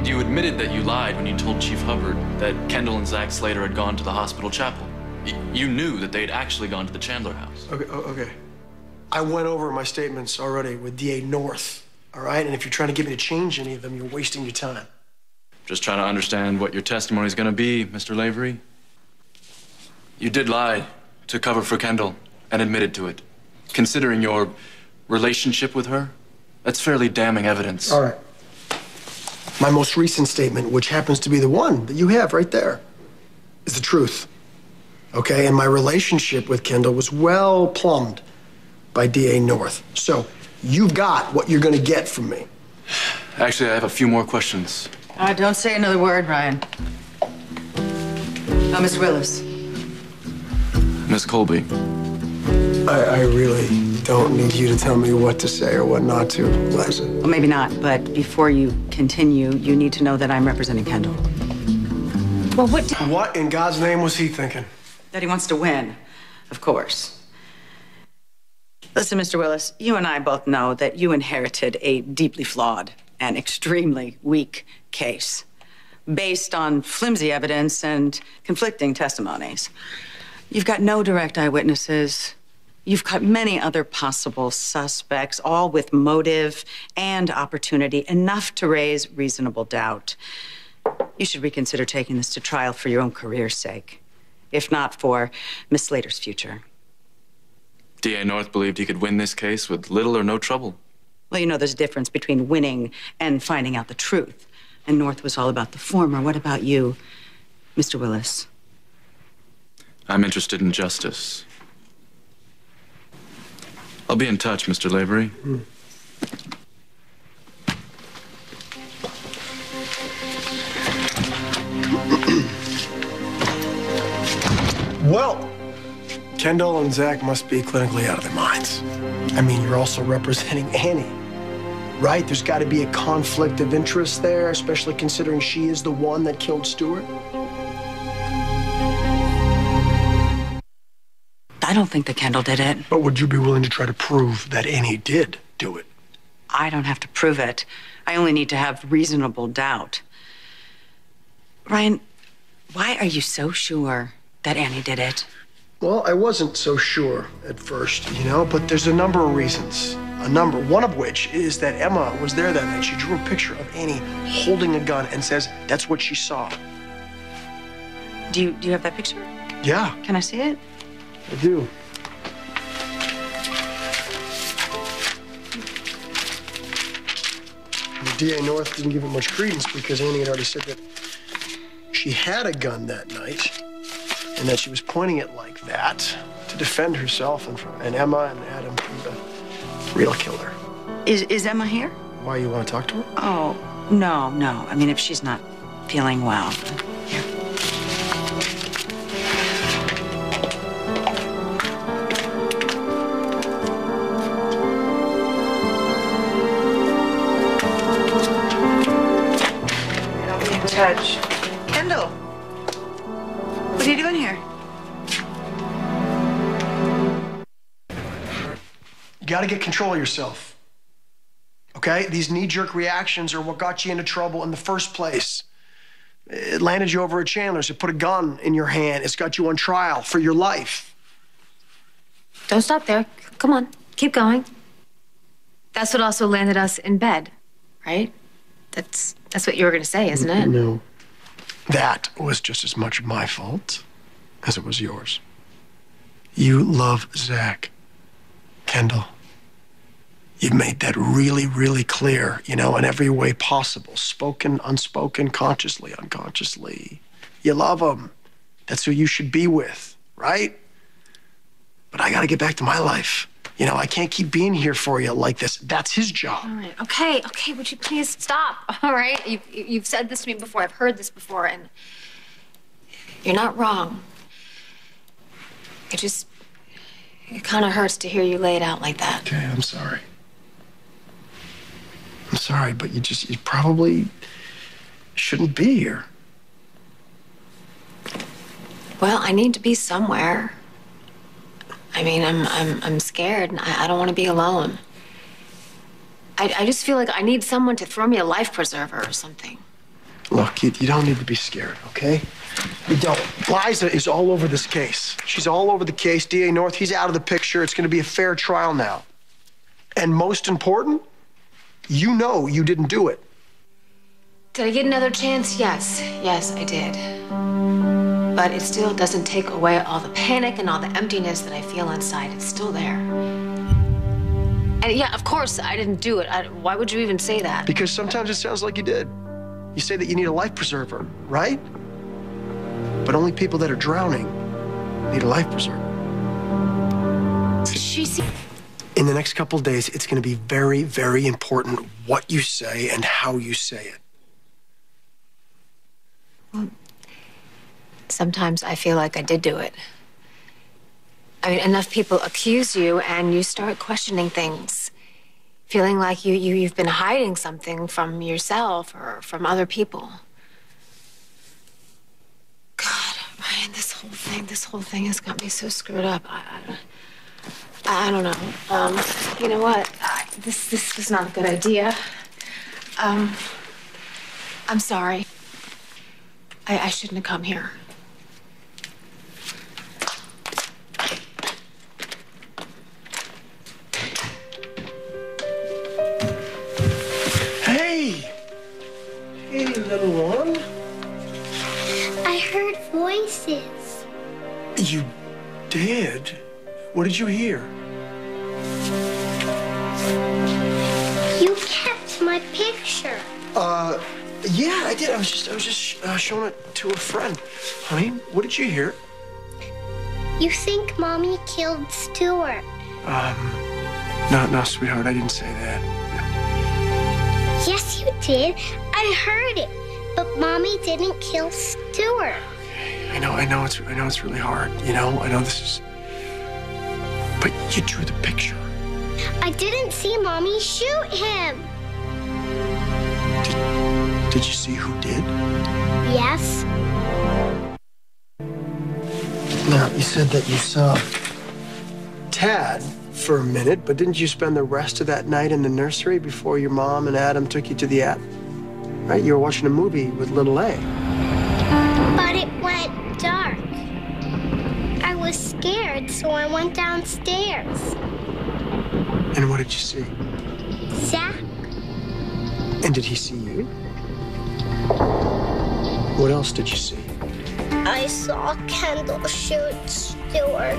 You admitted that you lied when you told Chief Hubbard that Kendall and Zach Slater had gone to the hospital chapel. You knew that they'd actually gone to the Chandler house. Okay. I went over my statements already with DA North, all right? And if you're trying to get me to change any of them, you're wasting your time. Just trying to understand what your testimony is going to be, Mr. Lavery. You did lie to cover for Kendall and admitted to it. Considering your relationship with her, that's fairly damning evidence. All right. My most recent statement, which happens to be the one that you have right there, is the truth. Okay? And my relationship with Kendall was well plumbed by DA North. So you've got what you're going to get from me. Actually, I have a few more questions. Don't say another word, Ryan. Miss Willis. Miss Colby. I really don't need you to tell me what to say or what not to, Liza. Well, maybe not, but before you continue, you need to know that I'm representing Kendall. Well, What in God's name was he thinking? That he wants to win, of course. Listen, Mr. Willis, you and I both know that you inherited a deeply flawed and extremely weak case based on flimsy evidence and conflicting testimonies. You've got no direct eyewitnesses. You've got many other possible suspects, all with motive and opportunity, enough to raise reasonable doubt. You should reconsider taking this to trial for your own career's sake, if not for Miss Slater's future. DA North believed he could win this case with little or no trouble. Well, you know, there's a difference between winning and finding out the truth. And North was all about the former. What about you, Mr. Willis? I'm interested in justice. I'll be in touch, Mr. Lavery. Well, Kendall and Zach must be clinically out of their minds. I mean, you're also representing Annie, right? There's got to be a conflict of interest there, especially considering she is the one that killed Stewart. I don't think that Kendall did it. But would you be willing to try to prove that Annie did do it? I don't have to prove it. I only need to have reasonable doubt. Ryan, why are you so sure that Annie did it? Well, I wasn't so sure at first, but there's a number of reasons. One of which is that Emma was there that night. She drew a picture of Annie holding a gun and says that's what she saw. Do you have that picture? Yeah. Can I see it? I do. The DA North didn't give it much credence because Annie had already said that she had a gun that night and that she was pointing it like that to defend herself and Emma and Adam from the real killer. Is Emma here? Why, you want to talk to her? Oh, no. I mean, if she's not feeling well. Here. Touch. Kendall, what are you doing here? You got to get control of yourself, okay? These knee-jerk reactions are what got you into trouble in the first place. It landed you over at Chandler's. It put a gun in your hand. It's got you on trial for your life. Don't stop there. Come on, keep going. That's what also landed us in bed, right? That's what you were going to say, isn't it? No. That was just as much my fault as it was yours. You love Zach. Kendall. You've made that really, really clear, in every way possible. Spoken, unspoken, consciously, unconsciously. You love him. That's who you should be with, right? But I got to get back to my life. I can't keep being here for you like this. That's his job. All right, okay, would you please stop? All right, you've said this to me before. I've heard this before, and you're not wrong. It kind of hurts to hear you lay it out like that. Okay, I'm sorry. I'm sorry, but you probably shouldn't be here. Well, I need to be somewhere. I mean, I'm scared, and I don't want to be alone. I just feel like I need someone to throw me a life preserver or something. Look, you don't need to be scared, okay? You don't. Liza is all over this case. She's all over the case. D.A. North, he's out of the picture. It's going to be a fair trial now. And most important, you know you didn't do it. Did I get another chance? Yes. Yes, I did. But it still doesn't take away all the panic and all the emptiness that I feel inside. It's still there. And yeah, of course, I didn't do it. Why would you even say that? Because sometimes it sounds like you did. You say that you need a life preserver, right? But only people that are drowning need a life preserver. In the next couple of days, it's going to be very, very important what you say and how you say it. Well, sometimes I feel like I did do it. I mean, enough people accuse you and you start questioning things, feeling like you've been hiding something from yourself or from other people. God, Ryan, this whole thing has got me so screwed up. I don't know. You know what? This was not a good idea. I'm sorry. I shouldn't have come here. Hey! Hey, little one. I heard voices. You did? What did you hear? You kept my picture. Yeah, I did. I was just showing it to a friend. Honey, what did you hear? You think Mommy killed Stuart? No, sweetheart, I didn't say that. Yes, you did. I heard it. But Mommy didn't kill Stuart. I know it's really hard. I know this is. But you drew the picture. I didn't see Mommy shoot him. Did you see who did? Yes. Now, you said that you saw Tad for a minute, but didn't you spend the rest of that night in the nursery before your mom and Adam took you to the attic? Right? You were watching a movie with little A. But it went dark. I was scared, so I went downstairs. And what did you see? Zach. And did he see you? What else did you see? I saw Kendall shoot Stuart.